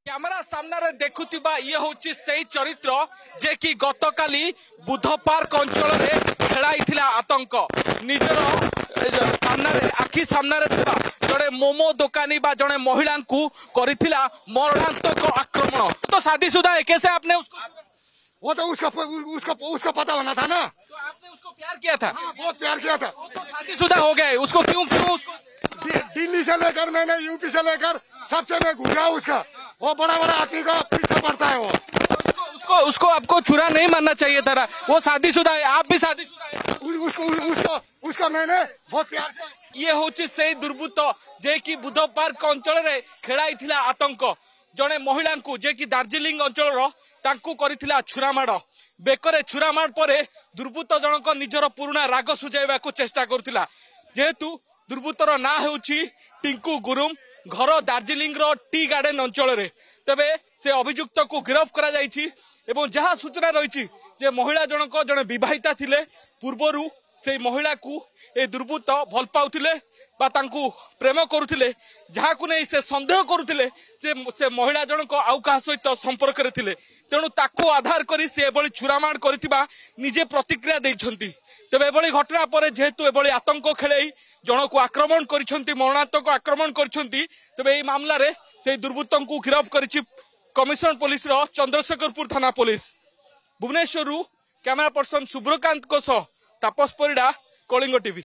Camera सामने देखुवा ये हूँ से चरित्र जे कि गतकाली बुध पार्क अंचल में खेलाई आतंक निजर सामने आखि सामने जड़े मोमो दुकानी बा जड़े महिला करिथिला मरणांतक आक्रमण। तो शादीशुदा है, कैसे आपने उसको? वो तो उसका पता होना था ना। तो आपने उसको प्यार किया था? हाँ, बहुत प्यार किया था। तो शादीशुदा हो गया है, उसको क्यों उसको? दिल्ली से लेकर मैंने यूपी से लेकर सबसे मैं घुरा उसका। वो बड़ा आदमी का पीछे पड़ता है वो। उसको आपको छुरा नहीं मानना चाहिए था। वो शादीशुदा है, आप भी शादीशुदा है। उसका मैंने बहुत प्यार से। ये हूँ से दुर्बृत्त जे कि बुध पार्क अंचल में खेलाई आतंक जड़े महिला जे कि दार्जिलिंग अंचल छुरामाड़ बेकरे छुरामाड़ पर दुर्बृत्त जनक निजर पुराना राग सुझाइबा चेष्टा करुला। जेहेतु दुर्बृत्तर ना हूँ टिंकू गुरुम, घर दार्जिलिंग टी गार्डन अंचल में। तेबे से अभियुक्त को गिरफ्त करा जायछि एवं जहाँ सूचना रही जे महिला जनक जड़े बहिता थिले पूर्वरु से महिला को ए दुर्बृत्त भल पाउथिले बा तांकू प्रेम करुथिले, जहाँ को नहीं से संदेह करुथिले जे से महिला जनक आउ कहा सहित संपर्क रे थिले। तेणु ताको आधार करी से एबळी छुरामाड़ करिथिबा निजे प्रतिक्रिया दैछंती। तेबे एबळी घटना पर जेहेतु एबळी आतंक खेळेई जनक आक्रमण करिसंती, मरणांतक आक्रमण करिसंती, तेबे एई मामला रे से दुर्बृत्तों को गिरफ्त करिछि कमिशनर पुलिस रो चंद्रशेखरपुर थाना police. Bhubaneswar camera person Subhrakant तापस परिडा, कलिंग टीवी।